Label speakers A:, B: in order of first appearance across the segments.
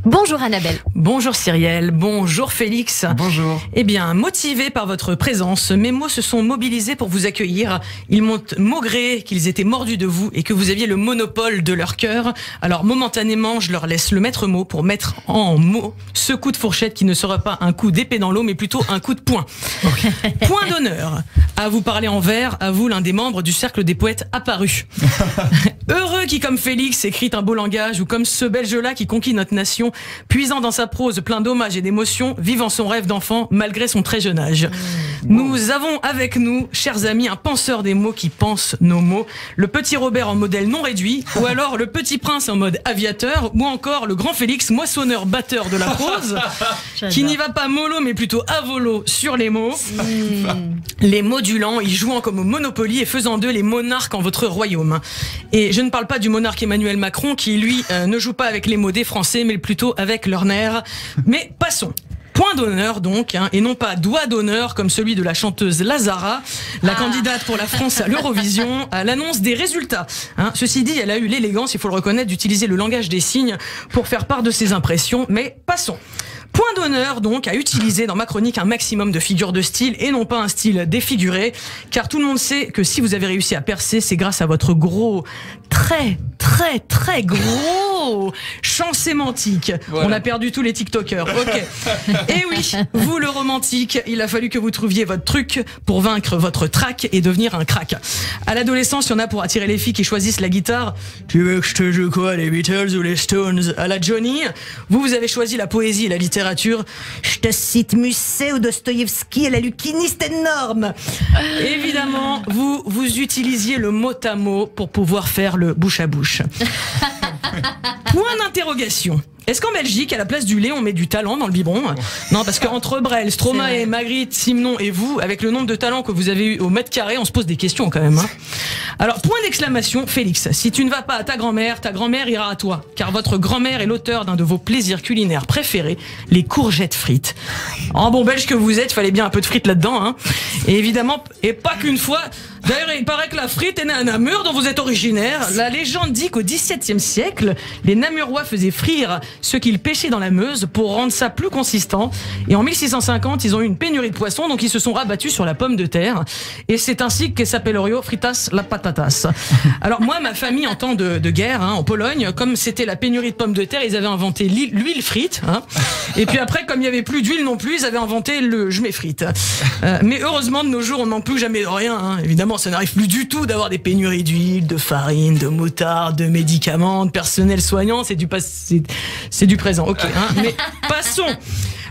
A: Bonjour Annabelle.
B: Bonjour Cyrielle, bonjour Félix.
C: Bonjour.
B: Eh bien, motivés par votre présence, mes mots se sont mobilisés pour vous accueillir. Ils m'ont maugré qu'ils étaient mordus de vous et que vous aviez le monopole de leur cœur. Alors momentanément, je leur laisse le maître mot pour mettre en mots ce coup de fourchette qui ne sera pas un coup d'épée dans l'eau, mais plutôt un coup de poing. Point d'honneur à vous parler en vers, à vous l'un des membres du cercle des poètes apparus. Heureux qui, comme Félix, écrit un beau langage, ou comme ce Belge-là qui conquit notre nation, puisant dans sa prose plein d'hommages et d'émotions, vivant son rêve d'enfant malgré son très jeune âge. Nous avons avec nous, chers amis, un penseur des mots qui pense nos mots, le petit Robert en modèle non réduit, ou alors le petit prince en mode aviateur, ou encore le grand Félix, moissonneur batteur de la prose, qui n'y va pas mollo mais plutôt à volo sur les mots. Les modulants, y jouant comme au Monopoly et faisant d'eux les monarques en votre royaume. Et je ne parle pas du monarque Emmanuel Macron qui, lui, ne joue pas avec les mots des Français, mais plutôt avec leurs nerfs. Mais passons. Point d'honneur donc, et non pas doigt d'honneur comme celui de la chanteuse Lazara, la candidate pour la France à l'Eurovision, à l'annonce des résultats. Ceci dit, elle a eu l'élégance, il faut le reconnaître, d'utiliser le langage des signes pour faire part de ses impressions, mais passons. Point d'honneur donc à utiliser dans ma chronique un maximum de figures de style et non pas un style défiguré, car tout le monde sait que si vous avez réussi à percer, c'est grâce à votre gros, très gros champ sémantique. Voilà. On a perdu tous les TikTokers. Ok. Et oui, vous le romantique, il a fallu que vous trouviez votre truc pour vaincre votre trac et devenir un crack. À l'adolescence, il y en a pour attirer les filles qui choisissent la guitare. Tu veux que je te joue quoi, les Beatles ou les Stones? À la Johnny. Vous avez choisi la poésie et la littérature. Je te cite Musset ou Dostoïevski et la lukiniste énorme. Évidemment, vous utilisiez le mot à mot pour pouvoir faire le bouche à bouche. Point d'interrogation. Est-ce qu'en Belgique, à la place du lait, on met du talent dans le biberon? Non, parce qu'entre Brel, Stromae, Magritte, Simon et vous, avec le nombre de talents que vous avez eu au mètre carré, on se pose des questions quand même. Alors, point d'exclamation, Félix. Si tu ne vas pas à ta grand-mère ira à toi. Car votre grand-mère est l'auteur d'un de vos plaisirs culinaires préférés, les courgettes frites. En bon belge que vous êtes, fallait bien un peu de frites là-dedans. Et évidemment, et pas qu'une fois. D'ailleurs, il paraît que la frite est née à Namur, dont vous êtes originaire. La légende dit qu'au XVIIe siècle, les Namurois faisaient frire ce qu'ils pêchaient dans la Meuse pour rendre ça plus consistant. Et en 1650, ils ont eu une pénurie de poissons, donc ils se sont rabattus sur la pomme de terre. Et c'est ainsi que s'appellerio fritas la patatas. Alors moi, ma famille, en temps de guerre, en Pologne, comme c'était la pénurie de pommes de terre, ils avaient inventé l'huile frite. Et puis après, comme il n'y avait plus d'huile non plus, ils avaient inventé le je mets frites. Mais heureusement, de nos jours, on n'en manque plus jamais de rien. Évidemment, ça n'arrive plus du tout d'avoir des pénuries d'huile, de farine, de moutarde, de médicaments, de personnel soignant. C'est du présent, ok. Mais passons.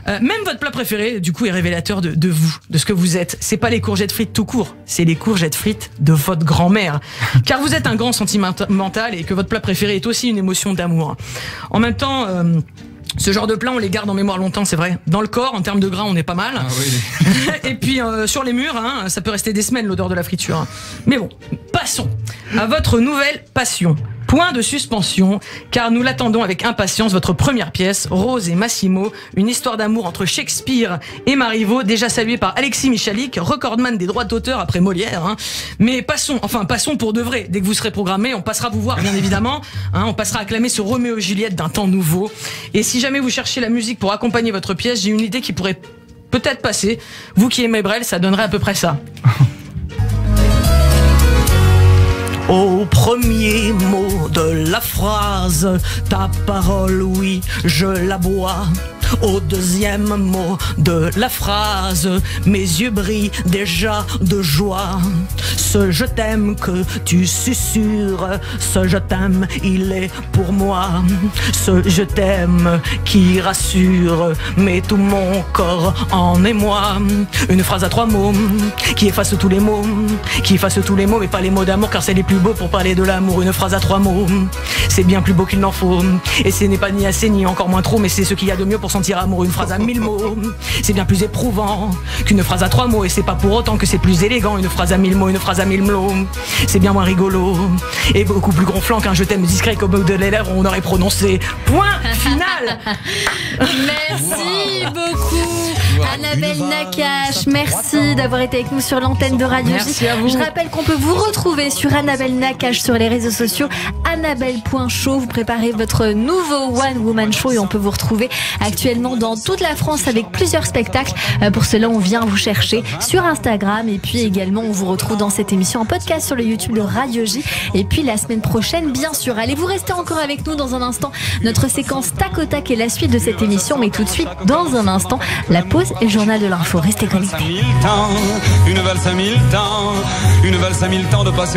B: Même votre plat préféré, du coup, est révélateur de vous, de ce que vous êtes. C'est pas les courgettes frites tout court, c'est les courgettes frites de votre grand-mère. Car vous êtes un grand sentimental et que votre plat préféré est aussi une émotion d'amour. En même temps... ce genre de plats, on les garde en mémoire longtemps, c'est vrai. Dans le corps, en termes de gras, on est pas mal. Ah oui. Et puis sur les murs, ça peut rester des semaines l'odeur de la friture. Mais bon, passons à votre nouvelle passion. Point de suspension, car nous l'attendons avec impatience, votre première pièce, Rose et Massimo, une histoire d'amour entre Shakespeare et Marivaux, déjà saluée par Alexis Michalik, recordman des droits d'auteur après Molière. Mais passons pour de vrai. Dès que vous serez programmé, on passera vous voir, bien évidemment. On passera acclamer ce Roméo et Juliette d'un temps nouveau. Et si jamais vous cherchez la musique pour accompagner votre pièce, j'ai une idée qui pourrait peut-être passer. Vous qui aimez Brel, ça donnerait à peu près ça. Au premier mot de la phrase, ta parole, oui, je la bois. Au deuxième mot de la phrase, mes yeux brillent déjà de joie. Ce je t'aime que tu susurres, ce je t'aime, il est pour moi. Ce je t'aime qui rassure, met tout mon corps en émoi. Une phrase à 3 mots, qui efface tous les mots, mais pas les mots d'amour, car c'est les plus beaux pour parler de l'amour. Une phrase à 3 mots, c'est bien plus beau qu'il n'en faut. Et ce n'est pas ni assez ni encore moins trop, mais c'est ce qu'il y a de mieux pour sentir amour. Une phrase à 1000 mots, c'est bien plus éprouvant qu'une phrase à 3 mots, et c'est pas pour autant que c'est plus élégant. Une phrase à 1000 mots, une phrase à 1000 mots, c'est bien moins rigolo et beaucoup plus gonflant qu'un je t'aime discret qu'au bout de les lèvres on aurait prononcé. Point final.
A: Merci beaucoup. Annabelle Nakache, merci d'avoir été avec nous sur l'antenne de Radio J.
B: Merci à vous.
A: Je rappelle qu'on peut vous retrouver sur Annabelle Nakache sur les réseaux sociaux, annabelle.show. Vous préparez votre nouveau One Woman Show et on peut vous retrouver actuellement dans toute la France avec plusieurs spectacles. Pour cela, on vient vous chercher sur Instagram et puis également on vous retrouve dans cette émission en podcast sur le YouTube de Radio J. Et puis la semaine prochaine, bien sûr. Allez, vous restez encore avec nous dans un instant. Notre séquence tac au tac est la suite de cette émission, mais tout de suite, dans un instant, la pause et le journal de l'info. Restez connectés.
C: Une valse à 1000 temps de passion.